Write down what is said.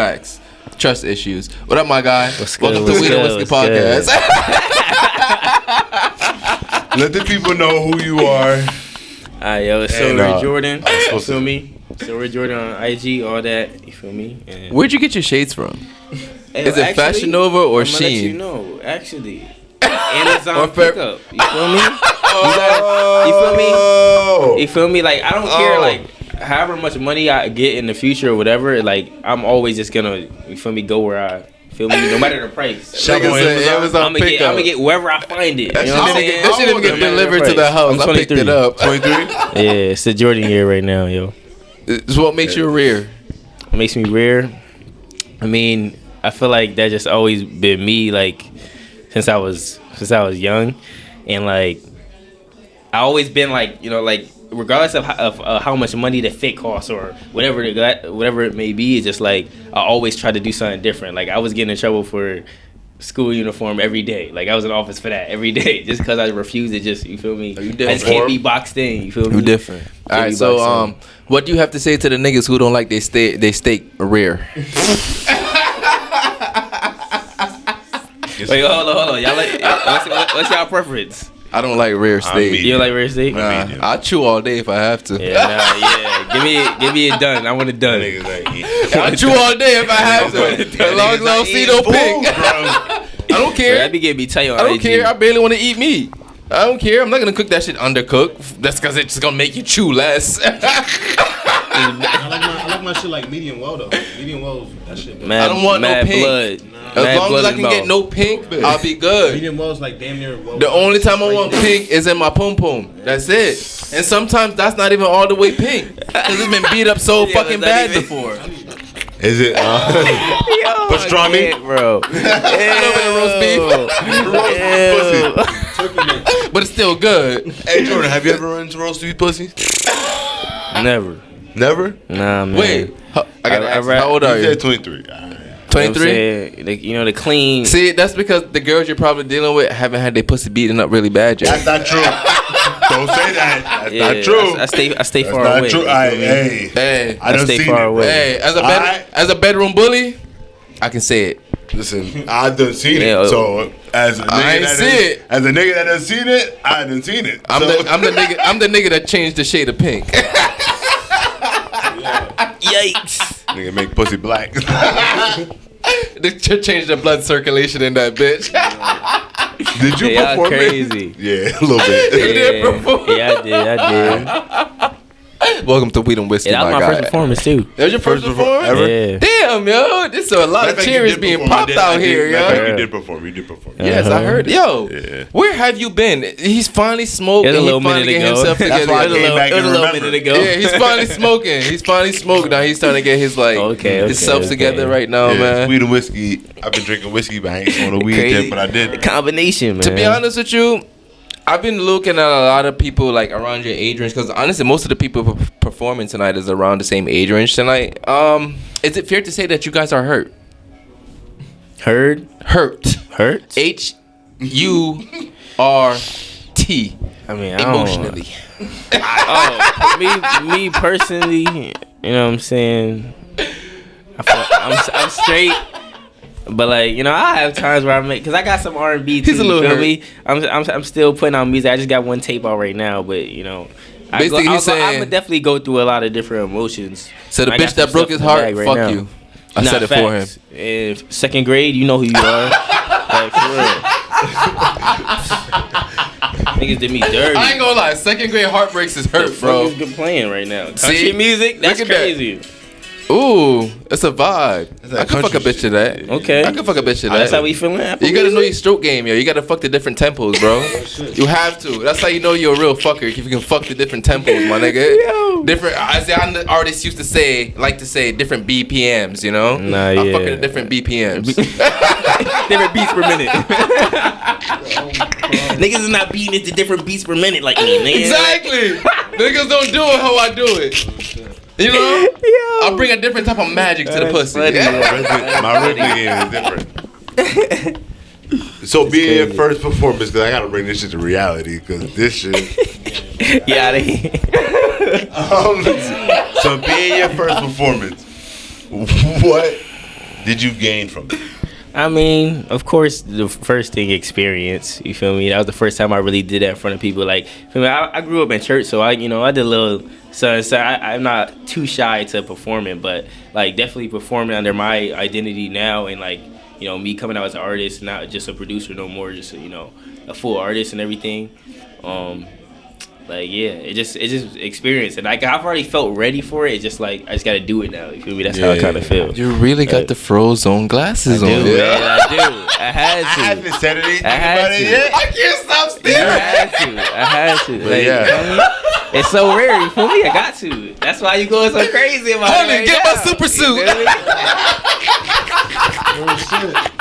Facts. Trust issues. What up, my guy? What's good? Welcome to Weed and Whiskey Podcast. Let the people know who you are. Alright, yo, it's And, Silver Jordan. You supposed feel to- me? Silver Jordan on IG, all that. You feel me? And Where'd you get your shades from? Hey, Is it Fashion Nova or I'm gonna let you Shein? know, actually. Amazon Or Fair- pickup. You feel me? You feel me? You feel me? Like, I don't care, like, however much money I get in the future or whatever, like, I'm always just gonna, you feel me, go where I feel me, no matter the price. Shop Nigga on said Amazon. Amazon I'm gonna pickup. get wherever I find it. That You know what I'm shit saying? That shit didn't get No matter delivered the to the price. house. I'm I picked 23. it up. 23? Yeah, it's the Jordan year right now, yo. It's what makes you rare. What makes me rare? I mean, I feel like that just always been me, like, since I was young, and like I always been like, you know, like regardless of how much money the fit costs or whatever it may be, it's just like I always try to do something different. Like I was getting in trouble for school uniform every day. Like I was in office for that every day, just because I refused to just, you feel me? you I just can't be boxed in. You feel me? You different. All right, so what do you have to say to the niggas who don't like they steak rare? Wait, hold on. Y'all like, what's y'all preference? I don't like rare steak. medium. You don't like rare steak? Nah, I chew all day if I have to. Yeah. Give me it done. I want it done. Niggas like, I chew all day if I have to. As long as I don't see no pink. I don't care. That be getting me tight on I don't IG. care. I barely want to eat meat. I don't care. I'm not gonna cook that shit undercooked. That's because it's just gonna make you chew less. I like my shit like medium well though. Medium well, that shit. Mad, I don't want no mad pink. blood. As Mad long as blood I in can the get mouth. no pink, I'll be good. Medium well is like damn near well. The only time I want pink is in my pum pum. That's it. And sometimes that's not even all the way pink because it's been beat up so Yeah, fucking but that bad even- before. is it? Pastrami? Bro. But it's still good. Hey, Jordan, have you ever run into roast beef pussy? Never. Never? Nah, man. Wait, I gotta ask, I- how old are You you? said 23. 23. You know the clean. See, that's because the girls you're probably dealing with haven't had their pussy beaten up really bad That's yet. not true. Don't say that. That's Yeah, not true. I stay That's far not away. true. you feel me? Hey, Hey, I done stay seen far it. away. hey, Alright. as a bedroom bully, I can say it. Listen, I done seen Yeah, it. So as a nigga I ain't that see done- it. as a nigga that done seen it, I done seen it. I'm So- the nigga that changed the shade of pink. Yikes. Nigga make pussy black. They changed the blood circulation in that bitch. Did you Yeah, y'all perform crazy. it? Yeah, a little bit. did perform. Yeah, I did. Welcome to Weed and Whiskey, Yeah, that was my my guy. first performance too. That was your first performance? ever? Yeah. Damn, yo, this is a lot of cherries being popped out here, Matter of fact, yo. you did perform. You did perform. Yes, I heard. Yo, Yeah. where have you been? He's finally smoking. It was a He little finally minute getting ago. himself That's together. why I It was a came little, back it was and a little remembered. minute ago. Yeah, he's finally smoking. He's finally smoking now. He's starting to get his Okay, himself okay. together right now, Yeah, man. weed and whiskey. I've been drinking whiskey, but I ain't on a weed Crazy. tip, but I did. Combination, man. To be honest with you, I've been looking at a lot of people like around your age range because honestly, most of the people performing tonight is around the same age range tonight. Is it fair to say that you guys are hurt? Hurt? H-U-R-T. I mean, I don't- Emotionally. Me personally, you know what I'm saying? I'm straight. But like, you know, I have times where I make, cause I got some R&B too. He's a little you feel hurt. me? I'm still putting out music. I just got one tape out right now, but you know, Basically, he's I'm saying- gonna definitely go through a lot of different emotions. So the I got bitch that some broke stuff his in the heart, bag right fuck now. you. I Nah, said it for him. facts. In second grade, you know who you are. Like, for real. Niggas did me dirty. I ain't gonna lie, second grade heartbreaks is hurt, bro. What is playing right now? Country See? music? That's Look at that. crazy. Ooh, it's a vibe. that I can fuck a country bitch to that. Okay. I can fuck a bitch to that. That's how we feeling. You gotta know your stroke game, yo. You gotta fuck the different tempos, bro. You have to. That's how you know you're a real fucker if you can fuck the different tempos, my nigga. Different. As the artists used to say, different BPMs. You know. Nah, I'm yeah. fucking the different BPMs. Different beats per minute. Niggas is not beating it to different beats per minute like me, nigga. Exactly. Niggas don't do it how I do it. You know. I bring a different type of magic to the pussy. funny, My rhythm game is different. So being your first performance, because I gotta bring this shit to reality, because this shit. Yeah, they. So being your first performance, what did you gain from it? I mean, of course, the first thing, experience. You feel me? That was the first time I really did that in front of people. Like, feel me? I grew up in church, so I did a little. So I'm not too shy to performing, but like definitely performing under my identity now, and like me coming out as an artist, not just a producer no more, just a full artist and everything. Like it just experience, and like I've already felt ready for it. It's just like I just gotta do it now. You feel me? That's how I kind of feel. You really got the Frozone glasses on. Man, I do. I had to. I haven't said anything I had about it to. yet. I can't stop staring. I had to. Like, yeah. you feel me? It's so rare. You feel me? I got to. That's why you going so crazy about it. Honey, right get now. my super You suit. feel me? Oh shit.